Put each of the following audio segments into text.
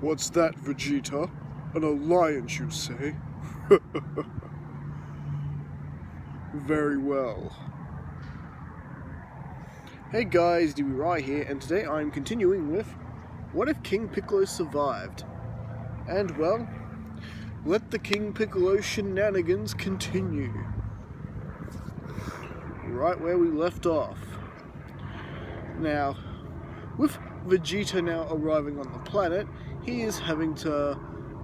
What's that, Vegeta? An alliance, you say? Very well. Hey guys, divert here, and today I'm continuing with What If King Piccolo Survived? And well, let the King Piccolo shenanigans continue. Right where we left off. Now, with Vegeta now arriving on the planet, he is having to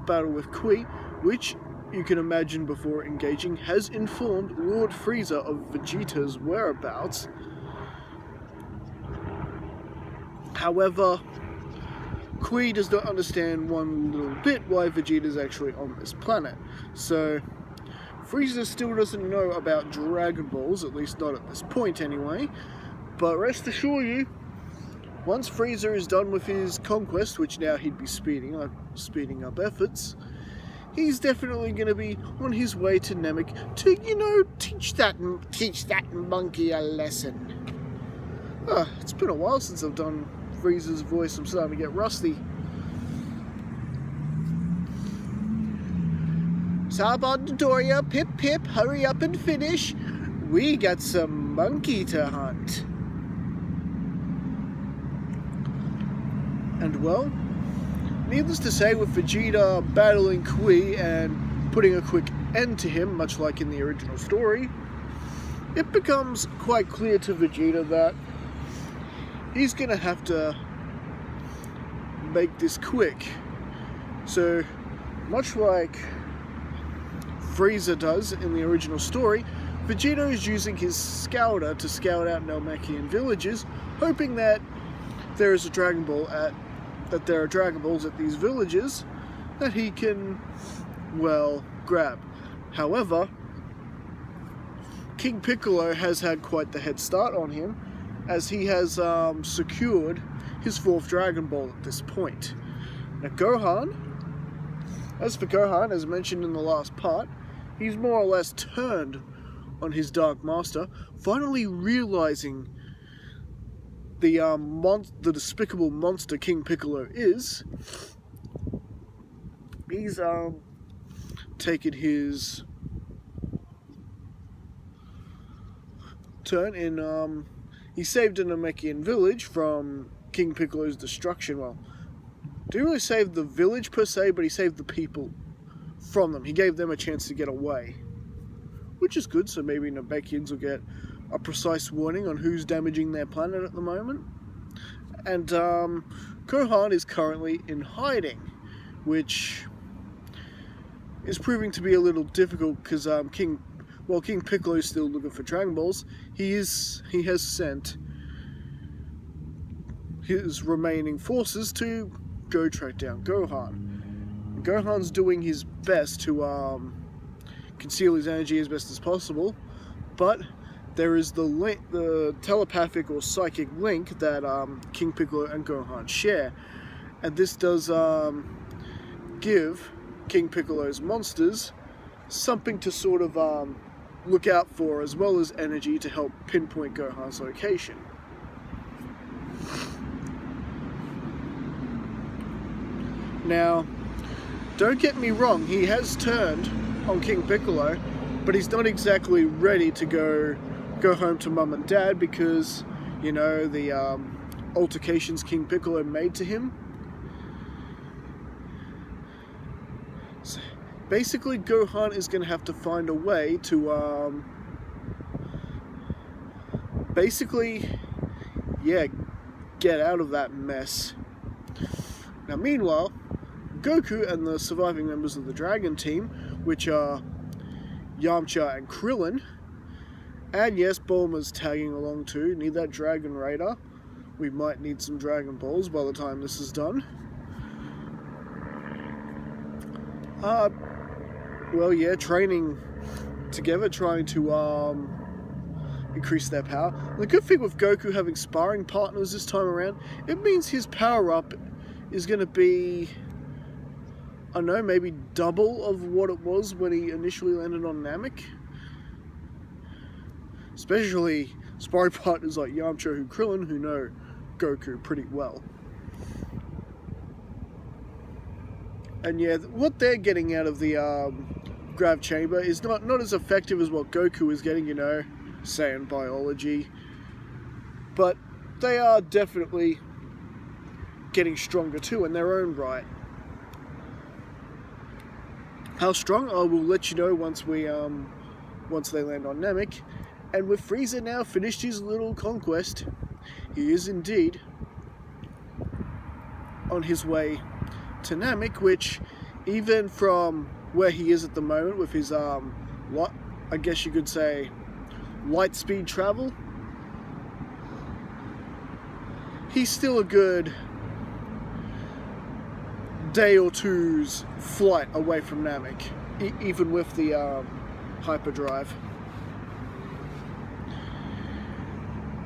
battle with Kui, which you can imagine before engaging has informed Lord Frieza of Vegeta's whereabouts. However, Kui does not understand one little bit why Vegeta is actually on this planet. So, Frieza still doesn't know about Dragon Balls, at least not at this point anyway. But rest assured you, once Frieza is done with his conquest, which now he'd be speeding up efforts, he's definitely going to be on his way to Namek to, teach that monkey a lesson. It's been a while since I've done Frieza's voice. I'm starting to get rusty. Sabon Dodoria, pip pip, hurry up and finish. We got some monkey to hunt. And well, needless to say, with Vegeta battling Kui and putting a quick end to him, much like in the original story, it becomes quite clear to Vegeta that he's gonna have to make this quick. So, much like Frieza does in the original story, Vegeta is using his scouter to scout out Namekian villages, hoping that there is a Dragon Ball there are Dragon Balls at these villages that he can, well, grab. However, King Piccolo has had quite the head start on him, as he has secured his 4th Dragon Ball at this point. Now as for Gohan, as mentioned in the last part, he's more or less turned on his Dark Master, finally realizing the despicable monster King Piccolo is. He's taken his turn in he saved a Namekian village from King Piccolo's destruction. Well, didn't really save the village per se, but he saved the people from them. He gave them a chance to get away, which is good, so maybe Namekians will get a precise warning on who's damaging their planet at the moment. And Gohan is currently in hiding, which is proving to be a little difficult because King Piccolo is still looking for Dragon Balls. He has sent his remaining forces to go track down Gohan. Gohan's doing his best to conceal his energy as best as possible, but there is the telepathic or psychic link that King Piccolo and Gohan share, and this does give King Piccolo's monsters something to sort of look out for, as well as energy to help pinpoint Gohan's location. Now, don't get me wrong, he has turned on King Piccolo, but he's not exactly ready to go home to Mum and Dad because, the altercations King Piccolo made to him. So basically, Gohan is going to have to find a way to, get out of that mess. Now, meanwhile, Goku and the surviving members of the Dragon Team, which are Yamcha and Krillin, and yes, Bulma's tagging along too. Need that Dragon Raider. We might need some Dragon Balls by the time this is done. Training together, trying to increase their power. The good thing with Goku having sparring partners this time around, it means his power-up is going to be, I don't know, maybe double of what it was when he initially landed on Namek. Especially sparring partners like Yamcha and Krillin, who know Goku pretty well. And yeah, what they're getting out of the grav chamber is not as effective as what Goku is getting, say in biology. But they are definitely getting stronger too in their own right. How strong? I will let you know once they land on Namek. And with Frieza now finished his little conquest, he is indeed on his way to Namek, which even from where he is at the moment with his I guess you could say light speed travel, he's still a good day or two's flight away from Namek, even with the hyperdrive.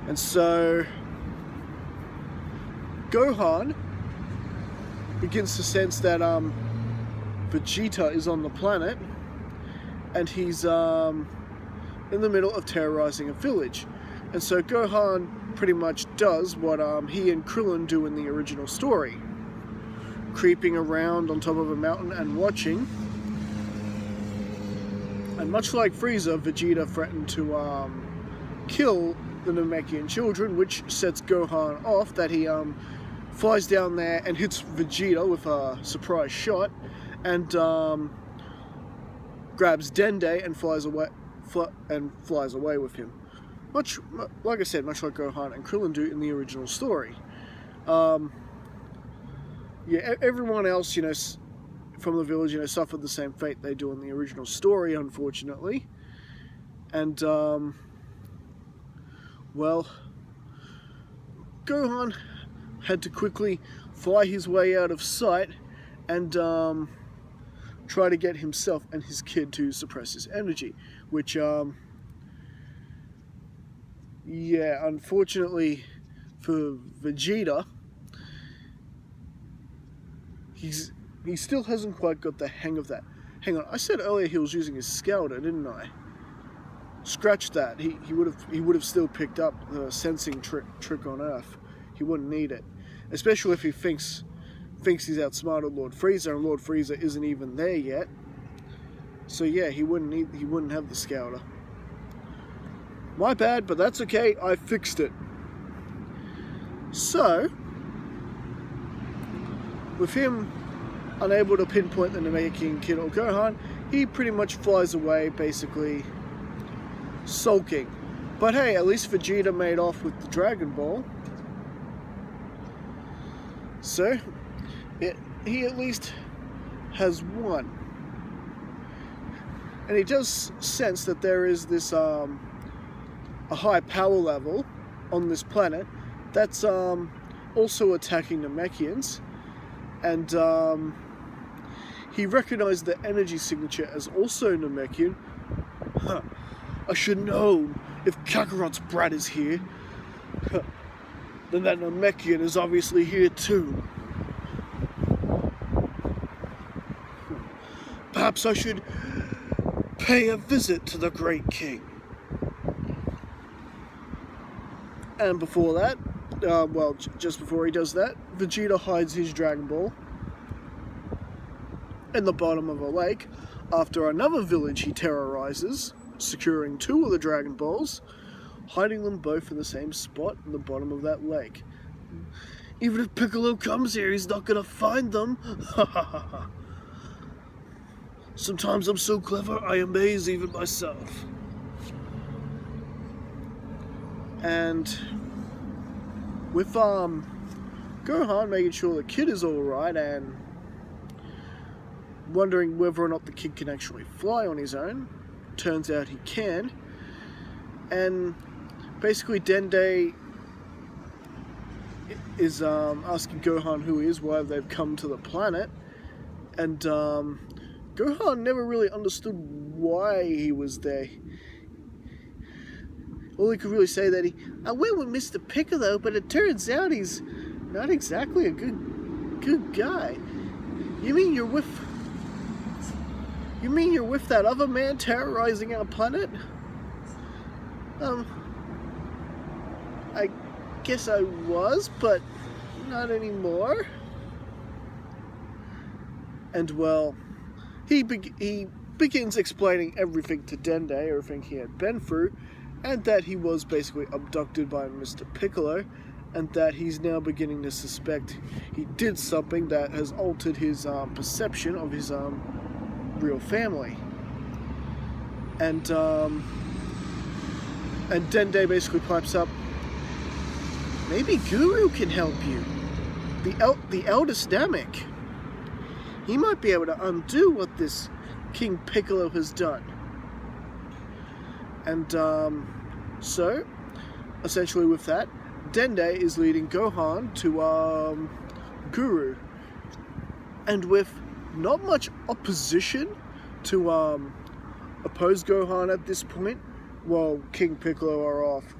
And so Gohan begins to sense that Vegeta is on the planet, and he's in the middle of terrorizing a village. And so Gohan pretty much does what he and Krillin do in the original story, creeping around on top of a mountain and watching. And much like Frieza, Vegeta threatened to kill the Namekian children, which sets Gohan off, that he flies down there and hits Vegeta with a surprise shot, and grabs Dende and flies away with him. Much like I said, much like Gohan and Krillin do in the original story. Yeah, everyone else, from the village, suffered the same fate they do in the original story, unfortunately. And well, Gohan had to quickly fly his way out of sight and try to get himself and his kid to suppress his energy, which yeah, unfortunately for Vegeta, he still hasn't quite got the hang of that. Hang on, I said earlier he was using his Scouter, didn't I? Scratch that. He would have still picked up the sensing trick on Earth. He wouldn't need it, especially if he thinks he's outsmarted Lord Frieza, and Lord Frieza isn't even there yet. So yeah, he wouldn't have the Scouter. My bad, but that's okay. I fixed it. So, with him unable to pinpoint the Namekian kid or Gohan, he pretty much flies away, basically sulking. But hey, at least Vegeta made off with the Dragon Ball. So, he at least has won. And he does sense that there is this a high power level on this planet that's also attacking Namekians, and he recognized the energy signature as also Namekian. Huh. I should know, if Kakarot's brat is here, then that Namekian is obviously here too. Perhaps I should pay a visit to the Great King. And before that, just before he does that, Vegeta hides his Dragon Ball in the bottom of a lake after another village he terrorizes, securing 2 of the Dragon Balls, hiding them both in the same spot in the bottom of that lake. Even if Piccolo comes here, he's not gonna find them. Sometimes I'm so clever, I amaze even myself. And with Gohan making sure the kid is alright and wondering whether or not the kid can actually fly on his own, turns out he can. And basically Dende is asking Gohan who he is, why they've come to the planet, and Gohan never really understood why he was there. All he could really say that I went with Mr. Piccolo, but it turns out he's not exactly a good guy. You mean you're with that other man terrorizing our planet? I guess I was, but not anymore. And well, he begins explaining everything to Dende, everything he had been through, and that he was basically abducted by Mr. Piccolo, and that he's now beginning to suspect he did something that has altered his perception of his real family. And Dende basically pipes up, maybe Guru can help you. The eldest Namek. He might be able to undo what this King Piccolo has done. And so, essentially with that, Dende is leading Gohan to Guru. And with not much opposition to oppose Gohan at this point, while King Piccolo are off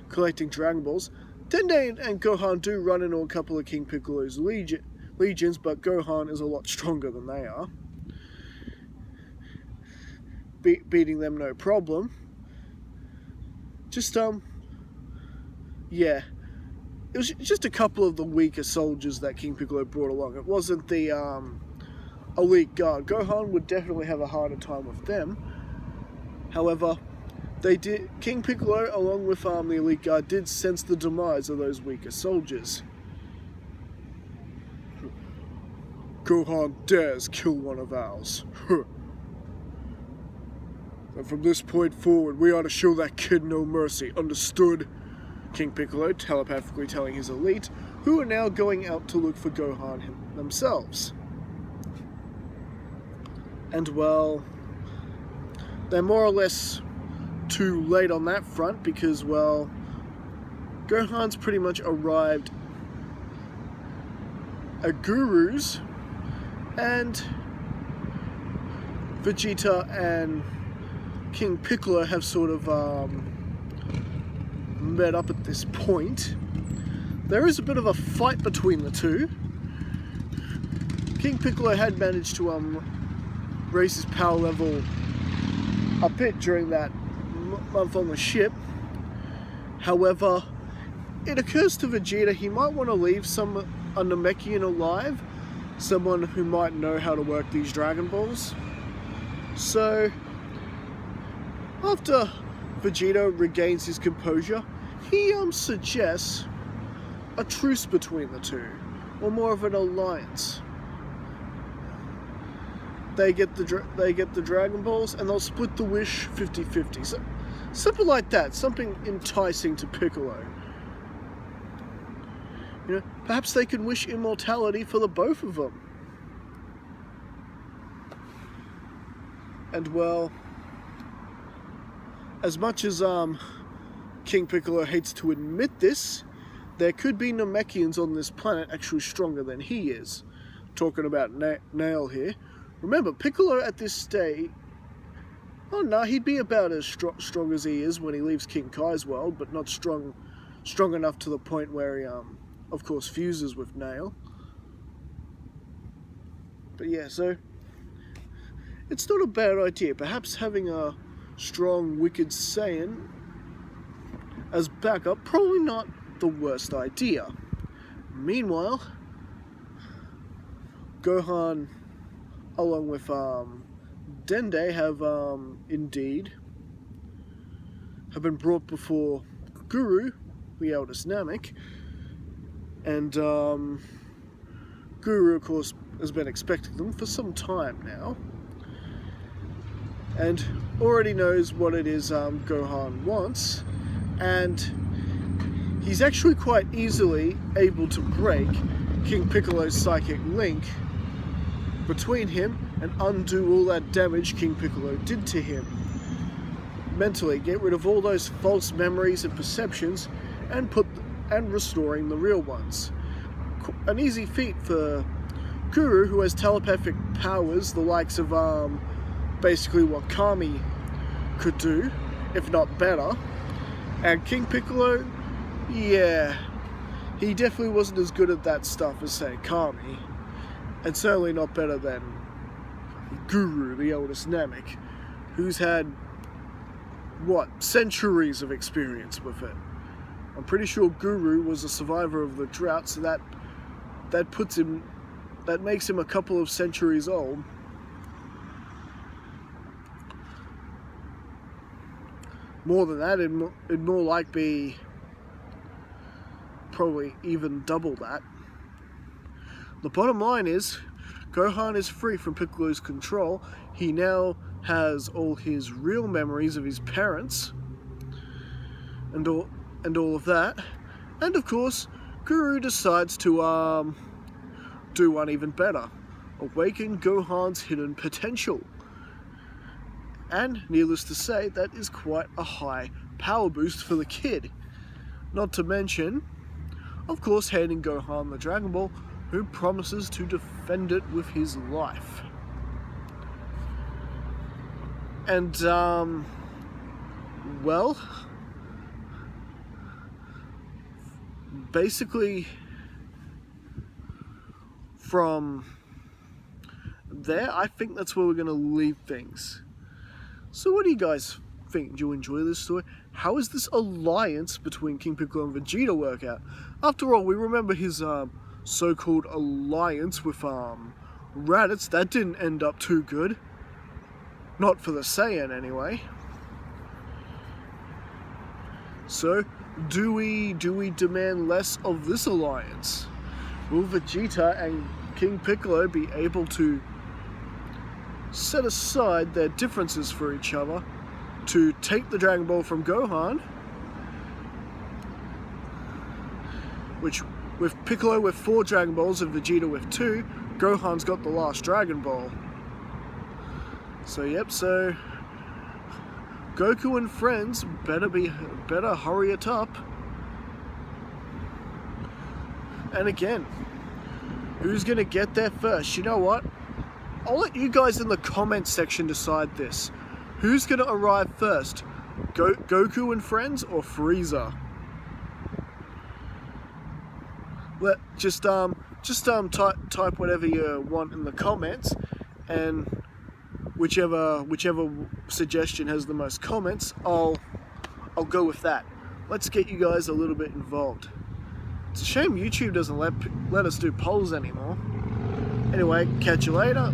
collecting Dragon Balls, Dende and Gohan do run into a couple of King Piccolo's legions, but Gohan is a lot stronger than they are, beating them no problem. Yeah, it was just a couple of the weaker soldiers that King Piccolo brought along. It wasn't the elite guard. Gohan would definitely have a harder time with them. However, King Piccolo, along with the elite guard, did sense the demise of those weaker soldiers. Gohan dares kill one of ours. And from this point forward, we ought to show that kid no mercy. Understood? King Piccolo telepathically telling his elite, who are now going out to look for Gohan themselves. And well, they're more or less too late on that front because, well, Gohan's pretty much arrived at Guru's, and Vegeta and King Piccolo have sort of met up at this point. There is a bit of a fight between the two. King Piccolo had managed to raise his power level a bit during that month on the ship. However, it occurs to Vegeta he might want to leave a Namekian alive, someone who might know how to work these Dragon Balls. So, after Vegeta regains his composure, he suggests a truce between the two, or more of an alliance. They get the Dragon Balls, and they'll split the wish 50-50. So, something like that, something enticing to Piccolo. You know, perhaps they can wish immortality for the both of them. And well, as much as King Piccolo hates to admit this, there could be Namekians on this planet actually stronger than he is. Talking about Nail here. Remember, Piccolo at this stage, he'd be about as strong as he is when he leaves King Kai's world, but not strong enough to the point where he, of course, fuses with Nail. But yeah, so it's not a bad idea. Perhaps having a strong, wicked Saiyan as backup, probably not the worst idea. Meanwhile, Gohan, along with Dende, have been brought before Guru, the eldest Namek, and Guru, of course, has been expecting them for some time now, and already knows what it is Gohan wants, and he's actually quite easily able to break King Piccolo's psychic link between him and undo all that damage King Piccolo did to him. Mentally, get rid of all those false memories and perceptions and restoring the real ones. An easy feat for Guru, who has telepathic powers, the likes of basically what Kami could do, if not better. And King Piccolo, yeah, he definitely wasn't as good at that stuff as, say, Kami. And certainly not better than Guru, the eldest Namek, who's had, centuries of experience with it. I'm pretty sure Guru was a survivor of the drought, so that puts him that makes him a couple of centuries old. More than that, it'd more like be probably even double that. The bottom line is, Gohan is free from Piccolo's control. He now has all his real memories of his parents and all of that. And of course, Guru decides to do one even better. Awaken Gohan's hidden potential. And needless to say, that is quite a high power boost for the kid. Not to mention, of course, handing Gohan the Dragon Ball, who promises to defend it with his life. And, well, basically, from there, I think that's where we're going to leave things. So what do you guys think? Do you enjoy this story? How is this alliance between King Piccolo and Vegeta work out? After all, we remember his so-called alliance with Raditz. That didn't end up too good. Not for the Saiyan, anyway. So, do we demand less of this alliance? Will Vegeta and King Piccolo be able to set aside their differences for each other to take the Dragon Ball from Gohan, which with Piccolo with 4 Dragon Balls and Vegeta with 2, Gohan's got the last Dragon Ball. So yep, so Goku and friends better hurry it up. And again, who's gonna get there first? You know what? I'll let you guys in the comments section decide this. Who's gonna arrive first? Goku and friends or Frieza? Just type whatever you want in the comments, and whichever suggestion has the most comments, I'll go with that. Let's get you guys a little bit involved. It's a shame YouTube doesn't let us do polls anymore. Anyway, catch you later.